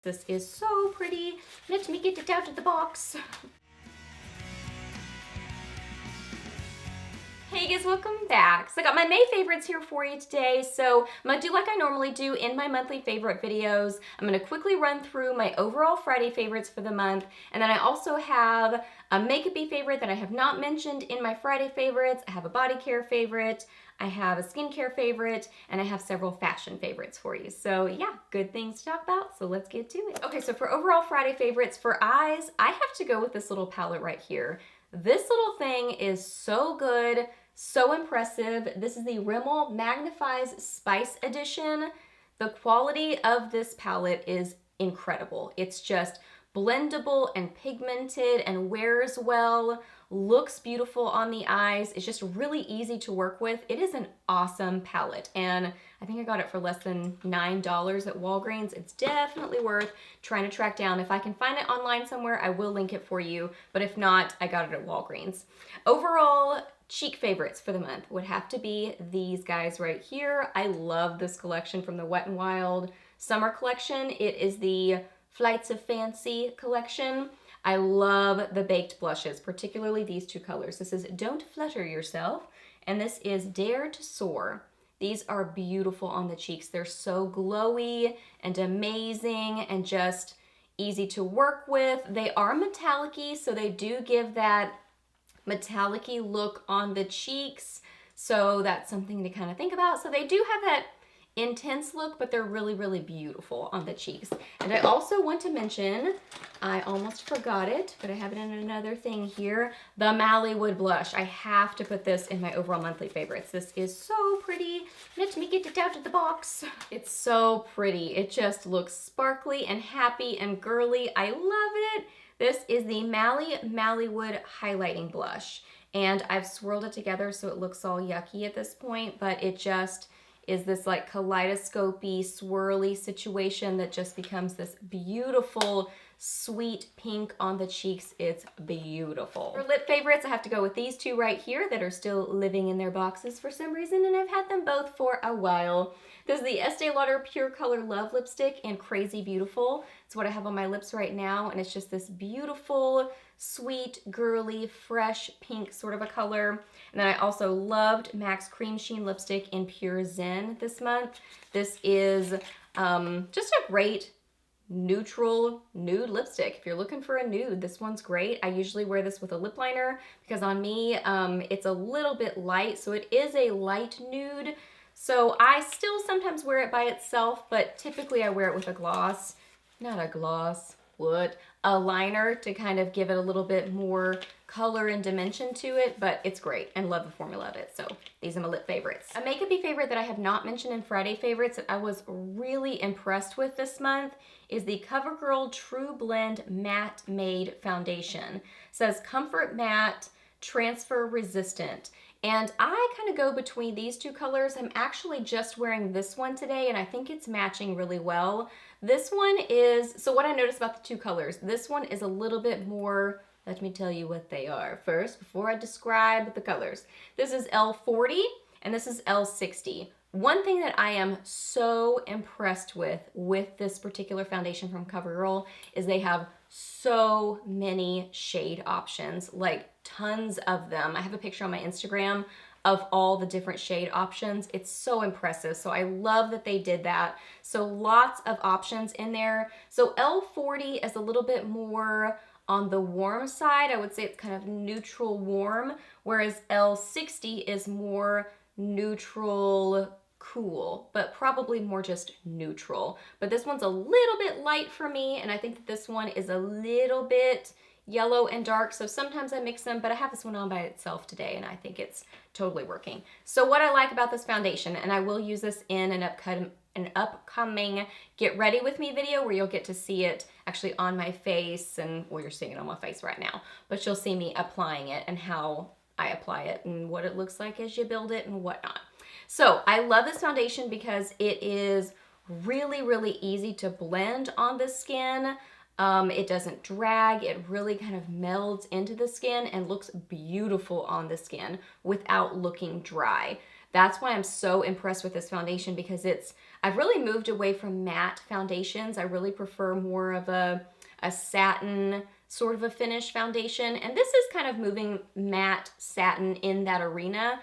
This is so pretty. Let me get it out of the box. Hey guys, welcome back. So I got my May favorites here for you today. So I'm gonna do like I normally do in my monthly favorite videos. I'm gonna quickly run through my overall Friday favorites for the month. And then I also have a Magnif'Eyes favorite that I have not mentioned in my Friday favorites. I have a body care favorite, I have a skincare favorite, and I have several fashion favorites for you. So yeah, good things to talk about, so let's get to it. Okay, so for overall Friday favorites, for eyes, I have to go with this little palette right here. This little thing is so good, so impressive. This is the Rimmel Magnif'Eyes Spice Edition. The quality of this palette is incredible. It's just blendable and pigmented and wears well, looks beautiful on the eyes. It's just really easy to work with. It is an awesome palette, and I think I got it for less than $9 at Walgreens. It's definitely worth trying to track down. If I can find it online somewhere, I will link it for you, but if not, I got it at Walgreens. Overall, cheek favorites for the month would have to be these guys right here. I love this collection from the Wet n Wild summer collection. It is the Flights of Fancy collection. I love the baked blushes, particularly these two colors. This is Don't Flutter Yourself, and this is Dare to Soar. These are beautiful on the cheeks. They're so glowy and amazing and just easy to work with. They are metallic-y, so they do give that metallic-y look on the cheeks. So that's something to kind of think about. So they do have that intense look, but they're really, really beautiful on the cheeks. And I also want to mention, I almost forgot it, but I have it in another thing here, the Mallywood blush. I have to put this in my overall monthly favorites. This is so pretty. Let me get it out of the box. It's so pretty. It just looks sparkly and happy and girly. I love it. This is the Mallywood highlighting blush, and I've swirled it together so it looks all yucky at this point, but it just is this like kaleidoscopy, swirly situation that just becomes this beautiful, sweet pink on the cheeks. It's beautiful. For lip favorites, I have to go with these two right here that are still living in their boxes for some reason, and I've had them both for a while. This is the Estee Lauder Pure Color Love Lipstick in Crazy Beautiful. It's what I have on my lips right now, and it's just this beautiful, sweet, girly, fresh pink sort of a color. And then I also loved MAC's Cream Sheen Lipstick in Pure Zen this month. This is just a great neutral nude lipstick. If you're looking for a nude, this one's great. I usually wear this with a lip liner because on me, it's a little bit light, so it is a light nude. So I still sometimes wear it by itself, but typically I wear it with a gloss. Not a gloss, what? A liner to kind of give it a little bit more color and dimension to it, but it's great and love the formula of it. So these are my lip favorites. A Magnif'Eyes favorite that I have not mentioned in Friday favorites that I was really impressed with this month is the CoverGirl True Blend Matte Made Foundation. It says Comfort Matte, Transfer Resistant. And I kind of go between these two colors. I'm actually just wearing this one today, and I think it's matching really well. This one is, so what I noticed about the two colors, this one is a little bit more, let me tell you what they are first before I describe the colors. This is L40 and this is L60. One thing that I am so impressed with this particular foundation from CoverGirl is they have so many shade options, like tons of them. I have a picture on my Instagram of all the different shade options. It's so impressive. So I love that they did that. So lots of options in there. So L40 is a little bit more on the warm side. I would say it's kind of neutral warm, whereas L60 is more neutral cool, but probably more just neutral. But this one's a little bit light for me, and I think that this one is a little bit yellow and dark, so sometimes I mix them, but I have this one on by itself today, and I think it's totally working. So what I like about this foundation, and I will use this in an upcoming Get Ready With Me video where you'll get to see it actually on my face, and well, you're seeing it on my face right now, but you'll see me applying it and how I apply it and what it looks like as you build it and whatnot. So I love this foundation because it is really, really easy to blend on the skin. It doesn't drag. It really kind of melds into the skin and looks beautiful on the skin without looking dry. That's why I'm so impressed with this foundation, because it's I've really moved away from matte foundations. I really prefer more of a satin sort of a finish foundation, and this is kind of moving matte satin in that arena.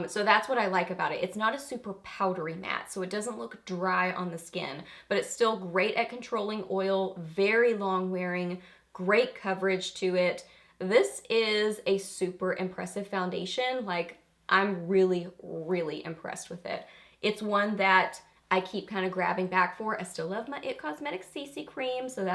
So that's what I like about it. It's not a super powdery matte, so it doesn't look dry on the skin, but it's still great at controlling oil, very long wearing, great coverage to it. This is a super impressive foundation. Like, I'm really, really impressed with it. It's one that I keep kind of grabbing back for. I still love my It Cosmetics CC cream, so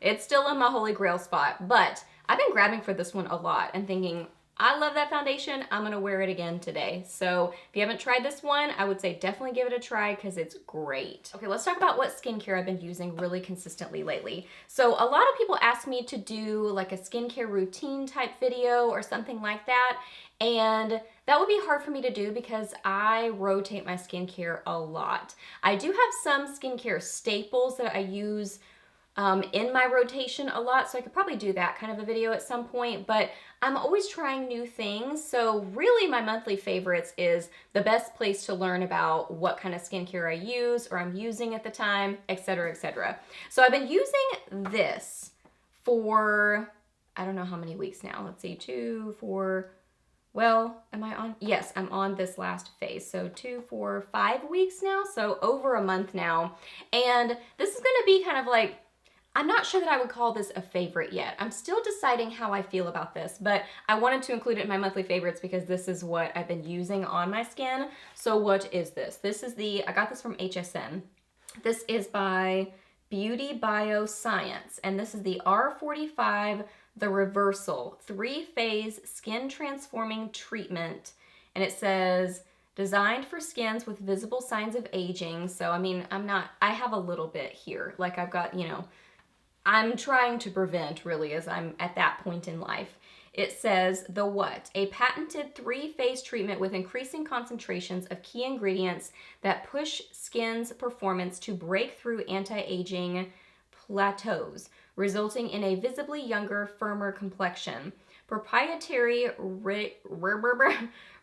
it's still in my holy grail spot, but I've been grabbing for this one a lot and thinking, I love that foundation, I'm gonna wear it again today. So if you haven't tried this one, I would say definitely give it a try because it's great. Okay, let's talk about what skincare I've been using really consistently lately. So a lot of people ask me to do like a skincare routine type video or something like that, and that would be hard for me to do because I rotate my skincare a lot. I do have some skincare staples that I use in my rotation a lot, so I could probably do that kind of a video at some point, but I'm always trying new things. So really my monthly favorites is the best place to learn about what kind of skincare I use or I'm using at the time, etc., etc. So I've been using this for, I don't know how many weeks now. Let's see, 2, 4, well, am I on? Yes, I'm on this last phase. So 2, 4, 5 weeks now, so over a month now. And this is gonna be kind of like, I'm not sure that I would call this a favorite yet. I'm still deciding how I feel about this, but I wanted to include it in my monthly favorites because this is what I've been using on my skin. So what is this? This is I got this from HSN. This is by Beauty Bioscience, and this is the R45, the Reversal 3-phase skin transforming treatment. And it says, designed for skins with visible signs of aging. So, I mean, I have a little bit here. Like I've got, you know, I'm trying to prevent, really, as I'm at that point in life. It says, the what? A patented 3-phase treatment with increasing concentrations of key ingredients that push skin's performance to break through anti-aging plateaus, resulting in a visibly younger, firmer complexion. Proprietary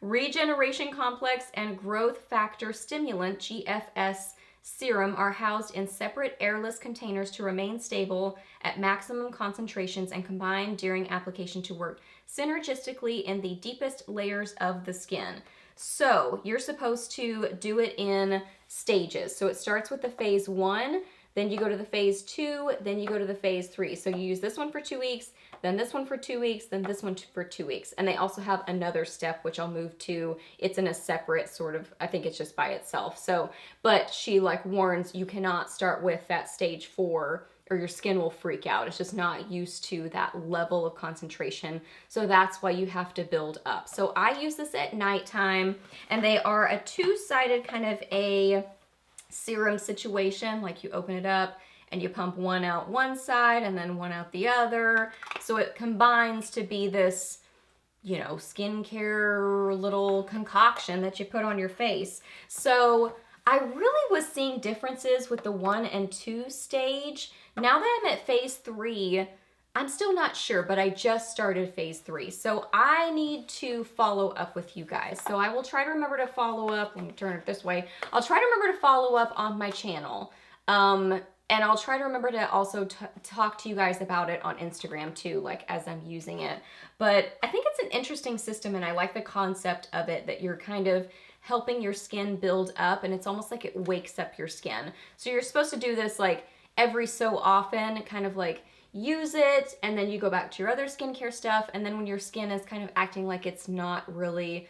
regeneration complex and growth factor stimulant, GFS, serum are housed in separate airless containers to remain stable at maximum concentrations and combined during application to work synergistically in the deepest layers of the skin. So you're supposed to do it in stages. So it starts with the phase 1, then you go to the phase 2, then you go to the phase 3. So you use this one for 2 weeks, then this one for 2 weeks, then this one for 2 weeks. And they also have another step, which I'll move to. It's in a separate sort of, I think it's just by itself. So, but she like warns you cannot start with that stage 4 or your skin will freak out. It's just not used to that level of concentration. So that's why you have to build up. So I use this at nighttime, and they are a 2-sided kind of a serum situation. Like you open it up and you pump one out one side and then one out the other. So it combines to be this, you know, skincare little concoction that you put on your face. So I really was seeing differences with the 1 and 2 stage. Now that I'm at phase 3, I'm still not sure, but I just started phase 3. So I need to follow up with you guys. So I will try to remember to follow up. Let me turn it this way. I'll try to remember to follow up on my channel. And I'll try to remember to also talk to you guys about it on Instagram too, like as I'm using it. But I think it's an interesting system, and I like the concept of it, that you're kind of helping your skin build up, and it's almost like it wakes up your skin. So you're supposed to do this like every so often, kind of like use it, and then you go back to your other skincare stuff, and then when your skin is kind of acting like it's not really,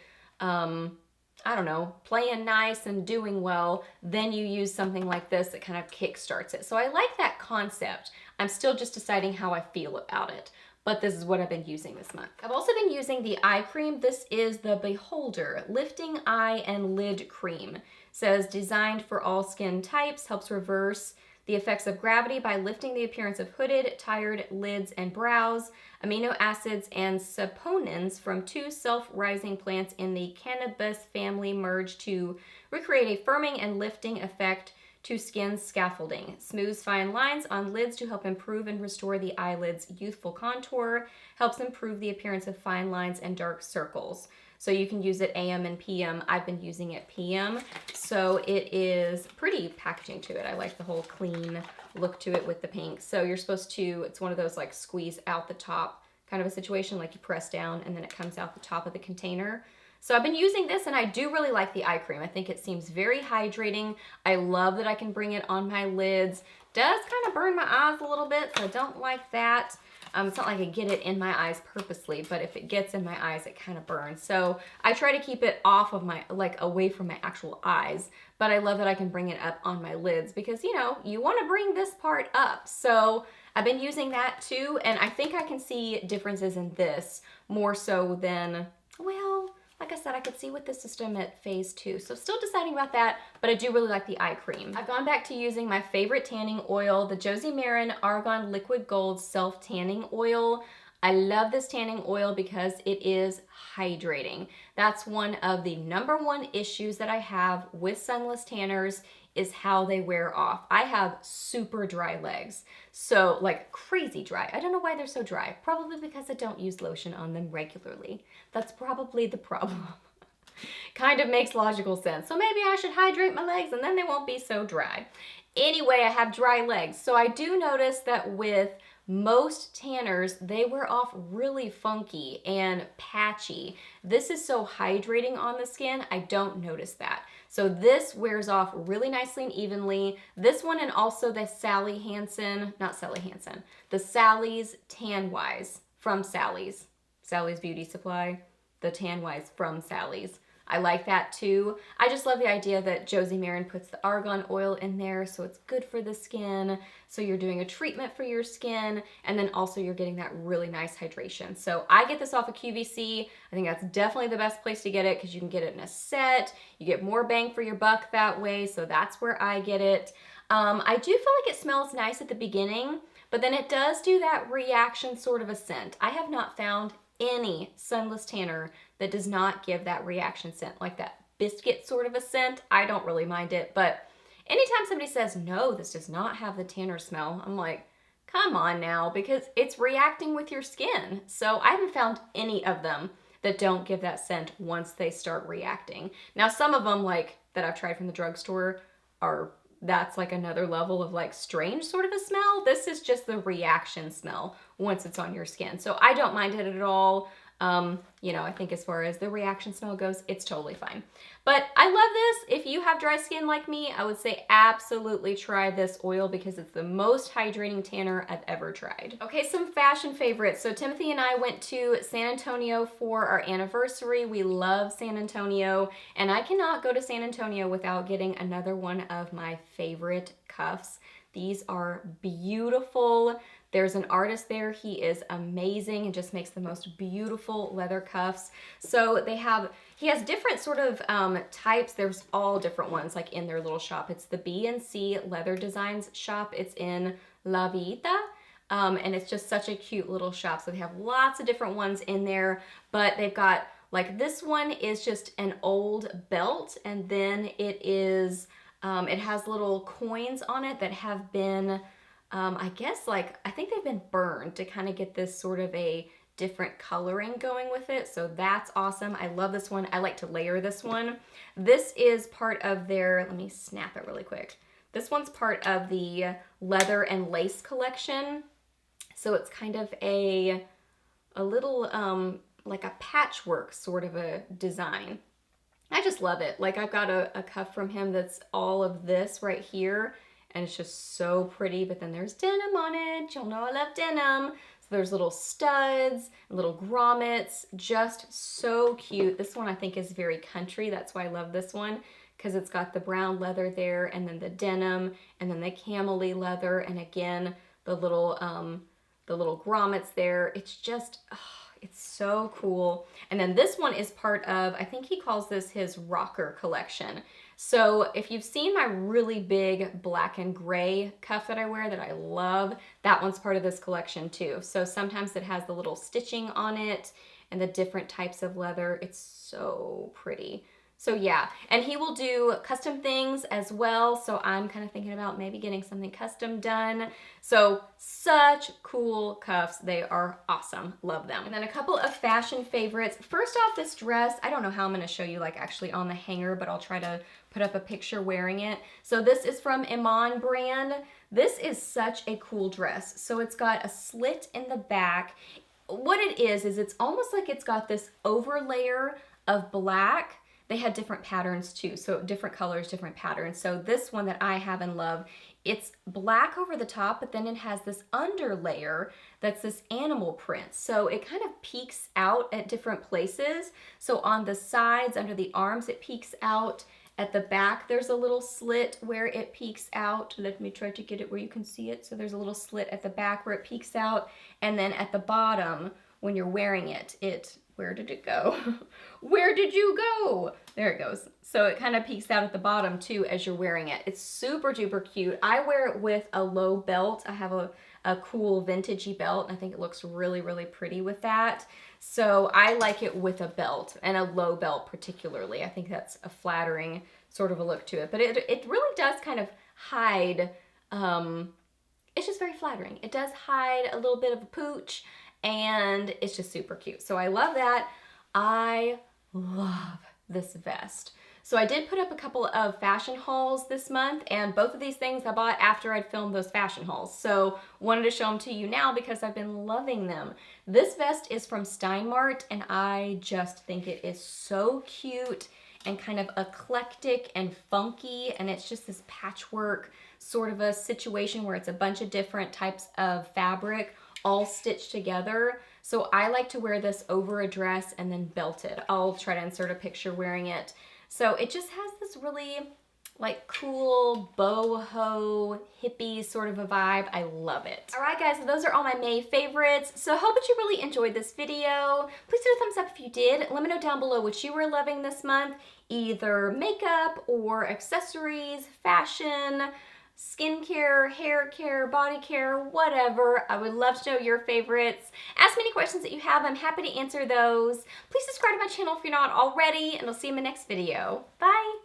I don't know, playing nice and doing well, then you use something like this that kind of kickstarts it. So I like that concept. I'm still just deciding how I feel about it, but this is what I've been using this month. I've also been using the eye cream. This is the Beholder Lifting Eye and Lid Cream. It says designed for all skin types, helps reverse the effects of gravity by lifting the appearance of hooded, tired lids and brows. Amino acids and saponins from 2 self-rising plants in the cannabis family merge to recreate a firming and lifting effect to skin scaffolding. Smooths fine lines on lids to help improve and restore the eyelid's youthful contour. Helps improve the appearance of fine lines and dark circles. So you can use it AM and PM. I've been using it PM. So it is pretty packaging to it. I like the whole clean look to it with the pink. So you're supposed to, it's one of those like squeeze out the top kind of a situation, like you press down and then it comes out the top of the container. So I've been using this and I do really like the eye cream. I think it seems very hydrating. I love that I can bring it on my lids. Does kind of burn my eyes a little bit, so I don't like that. It's not like I get it in my eyes purposely, but if it gets in my eyes, it kind of burns. So I try to keep it off of my, like away from my actual eyes, but I love that I can bring it up on my lids because, you know, you want to bring this part up. So I've been using that too, and I think I can see differences in this more so than, well, like I said, I could see with the system at phase 2. So still deciding about that, but I do really like the eye cream. I've gone back to using my favorite tanning oil, the Josie Maran Argan Liquid Gold Self Tanning Oil. I love this tanning oil because it is hydrating. That's one of the #1 issues that I have with sunless tanners is how they wear off. I have super dry legs, so like crazy dry. I don't know why they're so dry. Probably because I don't use lotion on them regularly. That's probably the problem. Kind of makes logical sense. So maybe I should hydrate my legs and then they won't be so dry. Anyway, I have dry legs. So I do notice that with most tanners, they wear off really funky and patchy. This is so hydrating on the skin, I don't notice that. So this wears off really nicely and evenly. This one and also the Sally Hansen, not Sally Hansen, the Sally's Tan Wise from Sally's Beauty Supply, the Tan Wise from Sally's. I like that too. I just love the idea that Josie Maran puts the argan oil in there, so it's good for the skin. So you're doing a treatment for your skin, and then also you're getting that really nice hydration. So I get this off of QVC. I think that's definitely the best place to get it because you can get it in a set. You get more bang for your buck that way, so that's where I get it. I do feel like it smells nice at the beginning, but then it does do that reaction sort of a scent. I have not found any sunless tanner that does not give that reaction scent, like that biscuit sort of a scent. I don't really mind it, but anytime somebody says, no, this does not have the tanner smell, I'm like, come on now, because it's reacting with your skin. So I haven't found any of them that don't give that scent once they start reacting. Now, some of them, like, that I've tried from the drugstore that's like another level of like strange sort of a smell. This is just the reaction smell once it's on your skin. So I don't mind it at all. You know, I think as far as the reaction smell goes, it's totally fine. But I love this. If you have dry skin like me, I would say absolutely try this oil because it's the most hydrating tanner I've ever tried. Okay, some fashion favorites. So Timothy and I went to San Antonio for our anniversary. We love San Antonio, and I cannot go to San Antonio without getting another one of my favorite cuffs. These are beautiful. There's an artist there. He is amazing and just makes the most beautiful leather cuffs. So he has different sort of types. There's all different ones like in their little shop. It's the B&C Leather Designs shop. It's in La Vita. And it's just such a cute little shop. So they have lots of different ones in there, but they've got like this one is just an old belt, and then it is, it has little coins on it that have been, I guess like, I think they've been burned to kind of get this sort of a different coloring going with it. So that's awesome. I love this one. I like to layer this one. This is part of their, let me snap it really quick. This one's part of the leather and lace collection. So it's kind of a little, like a patchwork sort of a design. I just love it. Like I've got a cuff from him that's all of this right here, and it's just so pretty, but then there's denim on it. Y'all know I love denim. So there's little studs, little grommets, just so cute. This one I think is very country. That's why I love this one, because it's got the brown leather there, and then the denim, and then the camel-y leather, and again, the little grommets there. It's just, oh, it's so cool. And then this one is part of, I think he calls this his rocker collection. So if you've seen my really big black and gray cuff that I wear that I love, that one's part of this collection too. So sometimes it has the little stitching on it and the different types of leather. It's so pretty. So yeah, and he will do custom things as well. So I'm kind of thinking about maybe getting something custom done. So such cool cuffs. They are awesome. Love them. And then a couple of fashion favorites. First off, this dress, I don't know how I'm gonna show you like actually on the hanger, but I'll try to put up a picture wearing it. So this is from Iman brand. This is such a cool dress. So it's got a slit in the back. What it is it's almost like it's got this overlayer of black. They had different patterns too, so different colors, different patterns. So this one that I have and love, it's black over the top, but then it has this underlayer that's this animal print. So it kind of peeks out at different places. So on the sides, under the arms, it peeks out. At the back, there's a little slit where it peeks out. Let me try to get it where you can see it. So there's a little slit at the back where it peeks out. And then at the bottom, when you're wearing it, where did it go? Where did you go? There it goes. So it kind of peeks out at the bottom too as you're wearing it. It's super duper cute. I wear it with a low belt. I have a cool vintagey belt, and I think it looks really, really pretty with that. So I like it with a belt, and a low belt particularly. I think that's a flattering sort of a look to it. But it really does kind of hide, it's just very flattering. It does hide a little bit of a pooch, and it's just super cute. So I love that. I love this vest. So I did put up a couple of fashion hauls this month, and both of these things I bought after I'd filmed those fashion hauls. So wanted to show them to you now because I've been loving them. This vest is from Steinmart, and I just think it is so cute and kind of eclectic and funky, and it's just this patchwork sort of a situation where it's a bunch of different types of fabric all stitched together. So I like to wear this over a dress and then belt it. I'll try to insert a picture wearing it. So it just has this really like cool boho hippie sort of a vibe. I love it. All right guys, so those are all my May favorites. So I hope that you really enjoyed this video. Please do a thumbs up if you did. Let me know down below what you were loving this month, either makeup or accessories, fashion, skincare, hair care, body care, whatever. I would love to know your favorites. Ask me any questions that you have. I'm happy to answer those. Please subscribe to my channel if you're not already, and I'll see you in my next video. Bye!